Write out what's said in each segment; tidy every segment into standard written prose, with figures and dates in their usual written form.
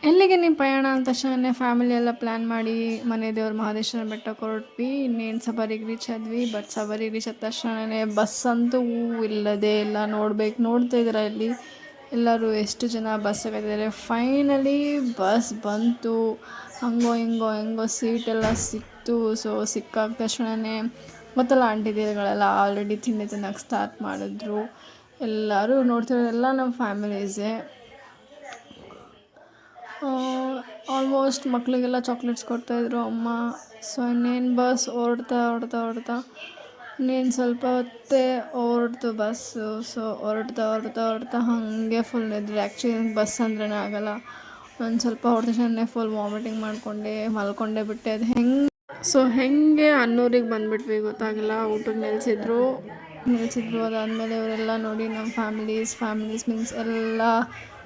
ಎಲ್ಲಿಗೆ ನಿಮ್ಮ ಪ್ರಯಾಣ ಅಂದ ತಕ್ಷಣ ಫ್ಯಾಮಿಲಿ ಎಲ್ಲ ಪ್ಲ್ಯಾನ್ ಮಾಡಿ ಮನೆ ದೇವ್ರ ಮಹದೇಶ್ವರ ಬೆಟ್ಟಕ್ಕೆ ಹೊರಟ್ವಿ. ಇನ್ನೇನು ಸಬರಿಗೆ ರೀಚ್ ಆದ್ವಿ. ಬಟ್ ಸಬರಿಗೆ ರೀಚ್ ಆದ ತಕ್ಷಣವೇ ಬಸ್ ಅಂತೂ ಇಲ್ಲದೇ ಇಲ್ಲ. ನೋಡ್ತಾ ಇದ್ದೀರಾ ಇಲ್ಲಿ ಎಲ್ಲರೂ ಎಷ್ಟು ಜನ ಬಸ್ ಇದ್ದಾರೆ. ಫೈನಲಿ ಬಸ್ ಬಂತು. ಹಂಗೋ ಹೆಂಗೋ ಸೀಟೆಲ್ಲ ಸಿಕ್ತು. ಸೊ ಸಿಕ್ಕಾದ ತಕ್ಷಣವೇ ಗೊತ್ತಲ್ಲ, ಆಂಟಿದಿರುಗಳೆಲ್ಲ ಆಲ್ರೆಡಿ ತಿನ್ನೋಕ್ಕೆ ಸ್ಟಾರ್ಟ್ ಮಾಡಿದ್ರು. ಎಲ್ಲರೂ ನೋಡ್ತಿರೋರೆಲ್ಲ ನಮ್ಮ ಫ್ಯಾಮಿಲೀಸೇ. ಆಲ್ಮೋಸ್ಟ್ ಮಕ್ಕಳಿಗೆಲ್ಲ ಚಾಕ್ಲೇಟ್ಸ್ ಕೊಡ್ತಾಯಿದ್ರು ಅಮ್ಮ. ಸೊ ಇನ್ನೇನು ಬಸ್ ಹೊರಡ್ತಾ ಇನ್ನೇನು ಸ್ವಲ್ಪ ಹೊತ್ತೇ ಹೊರಡ್ತು ಬಸ್ಸು. ಸೊ ಹೊರಡ್ತಾ ಹಾಗೆ ಫುಲ್ ನಿದ್ರೆ. ಆ್ಯಕ್ಚುಲಿ ಬಸ್ ಅಂದ್ರೇ ಆಗಲ್ಲ. ಒಂದು ಸ್ವಲ್ಪ ಹೊರಟ ತಕ್ಷಣ ಫುಲ್ ವಾಮಿಟಿಂಗ್ ಮಲ್ಕೊಂಡೇ ಬಿಟ್ಟೆ. ಅದು ಹೆಂಗೆ ಅನ್ನೂರಿಗೆ ಬಂದುಬಿಟ್ವಿ ಗೊತ್ತಾಗಿಲ್ಲ. ಊಟಕ್ಕೆ ನಿಲ್ಲಿಸಿದ್ರು. ಅದಾದಮೇಲೆ ಇವರೆಲ್ಲ ನೋಡಿ ನಮ್ಮ ಫ್ಯಾಮಿಲೀಸ್ ಮೀನ್ಸ್ ಎಲ್ಲ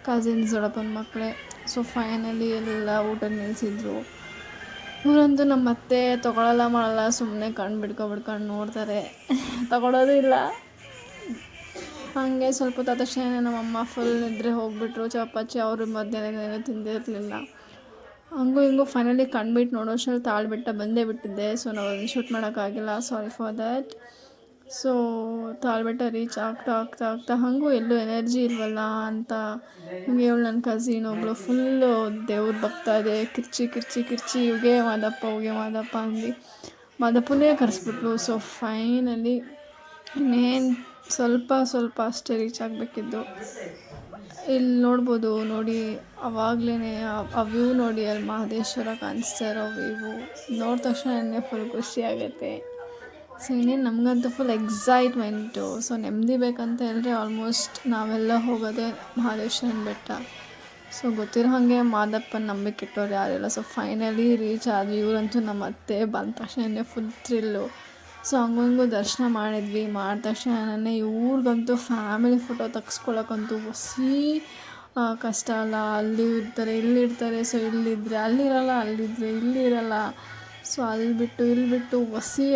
ಕಸಿನ್ಸ್ ದೊಡ್ಡಪ್ಪನ ಮಕ್ಕಳೇ. ಸೊ ಫೈನಲಿ ಎಲ್ಲ ಊಟ ನಿಲ್ಲಿಸಿದ್ರು. ಇವರಂತೂ ನಮ್ಮ ಅತ್ತೆ ತೊಗೊಳಲ್ಲ ಮಾಡಲ್ಲ, ಸುಮ್ಮನೆ ಕಣ್ಣು ಬಿಡ್ಕೊಂಡು ನೋಡ್ತಾರೆ, ತಗೊಳ್ಳೋದು ಇಲ್ಲ. ಹಾಗೆ ಸ್ವಲ್ಪ ಹೊತ್ತು ತಕ್ಷಣ ನಮ್ಮಮ್ಮ ಫುಲ್ ನಿದ್ರೆ ಹೋಗಿಬಿಟ್ರು. ಚಪಾತಿ ಅವರು ಮಧ್ಯಾಹ್ನ ತಿಂದಿರಲಿಲ್ಲ. ಹಂಗೂ ಫೈನಲಿ ಕಣ್ಬಿಟ್ಟು ನೋಡೋಷ್ಟರಲ್ಲಿ ತಾಳ್ಬೆಟ್ಟ ಬಂದೇ ಬಿಟ್ಟಿದ್ದೆ. ಸೊ ನಾವು ಅದನ್ನು ಶೂಟ್ ಮಾಡೋಕ್ಕಾಗಿಲ್ಲ, sorry for that. So Talbetta reach ಆಗ್ತಾ ಹಾಗೂ ಎಲ್ಲೂ ಎನರ್ಜಿ ಇಲ್ವಲ್ಲ ಅಂತ ಹಿಂಗೆ ನನ್ನ ಕಸಿನ್ ಒಬ್ಬಳು ಫುಲ್ಲು ದೇವ್ರ ಭಕ್ತ ಇದೆ. ಕಿರ್ಚಿ ಉಗೆ ಮಾದಪ್ಪ ಅಂದು ಮಾದಪ್ಪನೇ ಕರೆಸ್ಬಿಟ್ಲು. ಸೊ ಫೈನಲಿ ಇನ್ನೇನು ಸ್ವಲ್ಪ ಅಷ್ಟೇ ರೀಚ್ ಆಗಬೇಕಿದ್ದು. ಇಲ್ಲಿ ನೋಡ್ಬೋದು, ನೋಡಿ ಅವಾಗಲೇ ಆ ವ್ಯೂ ನೋಡಿ, ಅಲ್ಲಿ ಮಹದೇಶ್ವರ ಕಾಣಿಸ್ತಾ ಇರೋ ವ್ಯೂ ನೋಡಿದ ತಕ್ಷಣ ಫುಲ್ ಖುಷಿ ಆಗುತ್ತೆ. ಸೊ ಇನ್ನೇನು ನಮಗಂತೂ ಫುಲ್ ಎಕ್ಸೈಟ್ಮೆಂಟು. ಸೊ ನೆಮ್ಮದಿ ಬೇಕಂತ ಹೇಳಿದ್ರೆ ಆಲ್ಮೋಸ್ಟ್ ನಾವೆಲ್ಲ ಹೋಗೋದೇ ಮಹದೇಶ್ವರನ ಬೆಟ್ಟ. ಸೊ ಗೊತ್ತಿರೋ ಹಾಗೆ ಮಾದಪ್ಪನ ನಂಬಿಕೆ ಇಟ್ಟವ್ರು ಯಾರಿಲ್ಲ. ಸೊ ಫೈನಲಿ ರೀಚ್ ಆದ್ವಿ. ಇವರಂತೂ ನಮ್ಮ ಅತ್ತೆ ಬಂದ ತಕ್ಷಣ ಫುಲ್ ಥ್ರಿಲ್ಲು. ಸೊ ಹಂಗೂ ದರ್ಶನ ಮಾಡಿದ್ವಿ. ಮಾಡಿದ ತಕ್ಷಣ ಇವ್ರಿಗಂತೂ ಫ್ಯಾಮಿಲಿ ಫೋಟೋ ತೆಗ್ಸ್ಕೊಳಕ್ಕಂತೂ ಕಷ್ಟ ಅಲ್ಲ. ಅಲ್ಲಿ ಇರ್ತಾರೆ, ಇಲ್ಲಿರ್ತಾರೆ. ಸೊ ಇಲ್ಲಿದ್ದರೆ ಅಲ್ಲಿರಲ್ಲ, ಅಲ್ಲಿದ್ದರೆ ಇಲ್ಲಿ ಇರಲ್ಲ. ಸೊ ಅಲ್ಲಿ ಬಿಟ್ಟು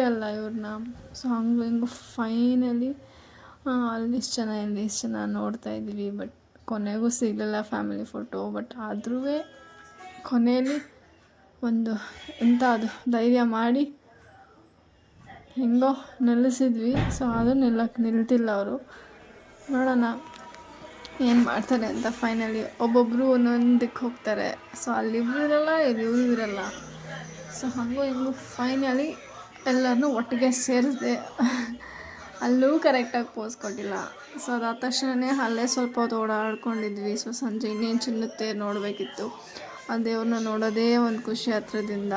ಅಲ್ಲ ಇವ್ರನ್ನ. ಸೊ ಹಂಗೂ ಫೈನಲಿ ಅಲ್ಲಿಷ್ಟು ಜನ ನೋಡ್ತಾಯಿದ್ವಿ. ಬಟ್ ಕೊನೆಗೂ ಸಿಗಲಿಲ್ಲ ಫ್ಯಾಮಿಲಿ ಫೋಟೋ. ಬಟ್ ಆದ್ರೂ ಕೊನೆಯಲ್ಲಿ ಎಂಥ ಅದು ಧೈರ್ಯ ಮಾಡಿ ಹೆಂಗೋ ನಿಲ್ಲಿಸಿದ್ವಿ. ಸೊ ಅದು ನಿಲ್ತಿಲ್ಲ ಅವರು. ನೋಡೋಣ ಏನು ಮಾಡ್ತಾರೆ ಅಂತ. ಫೈನಲಿ ಒಬ್ಬೊಬ್ಬರು ಒಂದೊಂದು ದಿಕ್ಕೆ ಹೋಗ್ತಾರೆ. ಸೊ ಅಲ್ಲಿಬ್ರು ಇರಲ್ಲ, ಇವ್ರು ಇರಲ್ಲ. ಸೊ ಹಂಗೂ ಫೈನಲಿ ಎಲ್ಲರನ್ನೂ ಒಟ್ಟಿಗೆ ಸೇರಿಸಿದೆ. ಅಲ್ಲೂ ಕರೆಕ್ಟಾಗಿ ಪೋಸ್ ಕೊಟ್ಟಿಲ್ಲ. ಸೊ ಅದಾದ ತಕ್ಷಣ ಅಲ್ಲೇ ಸ್ವಲ್ಪ ಹೊತ್ತು ಓಡಾಡ್ಕೊಂಡಿದ್ವಿ. ಸೊ ಸಂಜೆ ಇನ್ನೇನು ಚಿನ್ನುತ್ತೆ ನೋಡಬೇಕಿತ್ತು. ಆ ದೇವ್ರನ್ನ ನೋಡೋದೇ ಒಂದು ಖುಷಿ ಹತ್ರದಿಂದ.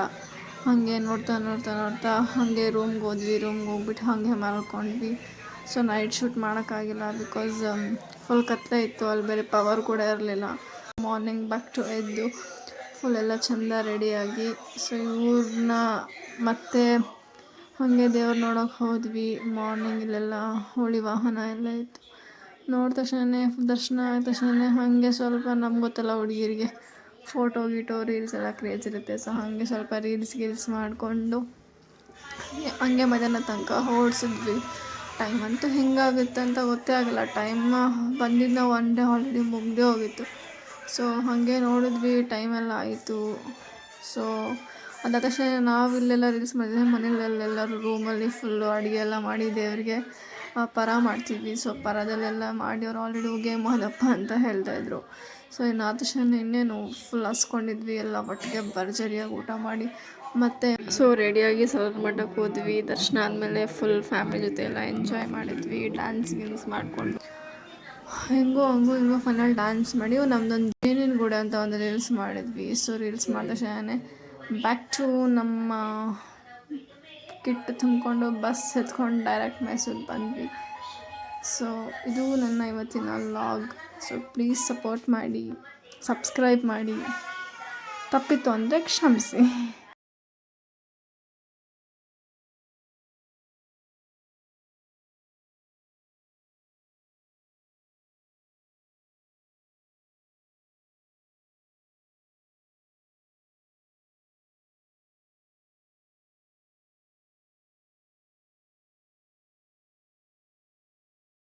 ಹಾಗೆ ನೋಡ್ತಾ ಹಾಗೆ ರೂಮ್ಗೆ ಹೋದ್ವಿ. ರೂಮ್ಗೆ ಹೋಗ್ಬಿಟ್ಟು ಹಾಗೆ ಮಲ್ಕೊಂಡ್ವಿ. ಸೊ ನೈಟ್ ಶೂಟ್ ಮಾಡೋಕ್ಕಾಗಿಲ್ಲ, ಬಿಕಾಸ್ ಫುಲ್ ಕತ್ತಲೆ ಇತ್ತು. ಅಲ್ಲಿ ಬೇರೆ ಪವರ್ ಕೂಡ ಇರಲಿಲ್ಲ. ಮಾರ್ನಿಂಗ್ ಬ್ಯಾಕ್ ಟು ಎದ್ದು ಫುಲ್ ಎಲ್ಲ ಚೆಂದ ರೆಡಿಯಾಗಿ ಸೊ ಇವ್ರನ್ನ ಮತ್ತೆ ಹಾಗೆ ದೇವ್ರು ನೋಡೋಕೆ ಹೋದ್ವಿ. ಮಾರ್ನಿಂಗ್ ಇಲ್ಲೆಲ್ಲ ಹೋಳಿ ವಾಹನ ಎಲ್ಲ ಇತ್ತು. ನೋಡಿದ ತಕ್ಷಣ ದರ್ಶನ ಆದ ತಕ್ಷಣ ಹಾಗೆ ಸ್ವಲ್ಪ ನಮ್ಗೆ ಗೊತ್ತಲ್ಲ ಹುಡುಗಿರಿಗೆ ಫೋಟೋ ರೀಲ್ಸ್ ಎಲ್ಲ ಕ್ರೇಜ್ ಇರುತ್ತೆ. ಸೊ ಹಾಗೆ ಸ್ವಲ್ಪ ರೀಲ್ಸ್ ಮಾಡಿಕೊಂಡು ಹಂಗೆ ಮಧ್ಯಾಹ್ನ ತನಕ ಓಡಿಸಿದ್ವಿ. ಟೈಮ್ ಅಂತೂ ಹೆಂಗಾಗುತ್ತೆ ಅಂತ ಗೊತ್ತೇ ಆಗಲ್ಲ. ಟೈಮ್ ಬಂದಿದ್ದು ನಾವು ಒನ್ ಡೇ ಆಲ್ರೆಡಿ ಮುಗ್ದೇ ಹೋಗಿತ್ತು. ಸೊ ಹಾಗೆ ನೋಡಿದ್ವಿ, ಟೈಮೆಲ್ಲ ಆಯಿತು. ಸೊ ಅದಾದ ತಕ್ಷಣ ನಾವು ಇಲ್ಲೆಲ್ಲ ರೀಲ್ಸ್ ಮಾಡಿದ್ವಿ. ಮನೆಯಲ್ಲೆಲ್ಲರೂ ರೂಮಲ್ಲಿ ಫುಲ್ಲು ಅಡುಗೆ ಎಲ್ಲ ಮಾಡಿ ದೇವರಿಗೆ ಪರ ಮಾಡ್ತಿದ್ವಿ. ಸೊ ಪರದಲ್ಲೆಲ್ಲ ಮಾಡಿ ಅವ್ರು ಆಲ್ರೆಡಿ ಉಗೆ ಮಾದಪ್ಪ ಅಂತ ಹೇಳ್ತಾಯಿದ್ರು. ಸೊ ಇನ್ನು ಆದ ತಕ್ಷಣ ಇನ್ನೇನು ಫುಲ್ ಹಸ್ಕೊಂಡಿದ್ವಿ. ಎಲ್ಲ ಒಟ್ಟಿಗೆ ಭರ್ಜರಿಯಾಗಿ ಊಟ ಮಾಡಿ ಮತ್ತು ಸೊ ರೆಡಿಯಾಗಿ ಸಲರ್ ಮಠಕ್ಕೆ ಹೋದ್ವಿ. ದರ್ಶನ ಆದಮೇಲೆ ಫುಲ್ ಫ್ಯಾಮಿಲಿ ಜೊತೆ ಎಲ್ಲ ಎಂಜಾಯ್ ಮಾಡಿದ್ವಿ. ಡ್ಯಾನ್ಸ್ ಮಾಡಿಕೊಂಡು ಹೆಂಗೋ ಫೈನಲ್ ಡ್ಯಾನ್ಸ್ ಮಾಡಿ ನಮ್ಮದೊಂದು ಜೇನಿನ ಗೂಡೆ ಅಂತ ಒಂದು ರೀಲ್ಸ್ ಮಾಡಿದ್ವಿ. ಸೊ ರೀಲ್ಸ್ ಮಾಡಿದ ತಕ್ಷಣ ಬ್ಯಾಕ್ ಟು ನಮ್ಮ ಕಿಟ್ ತುಂಬಿಕೊಂಡು ಬಸ್ ಎತ್ಕೊಂಡು ಡೈರೆಕ್ಟ್ ಮೈಸೂರಿಗೆ ಬಂದ್ವಿ. ಸೊ ಇದು ನನ್ನ ಇವತ್ತಿನ ವ್ಲಾಗ್. ಸೊ ಪ್ಲೀಸ್ ಸಪೋರ್ಟ್ ಮಾಡಿ, ಸಬ್ಸ್ಕ್ರೈಬ್ ಮಾಡಿ. ತಪ್ಪಿತ್ತು ಅಂದರೆ ಕ್ಷಮಿಸಿ.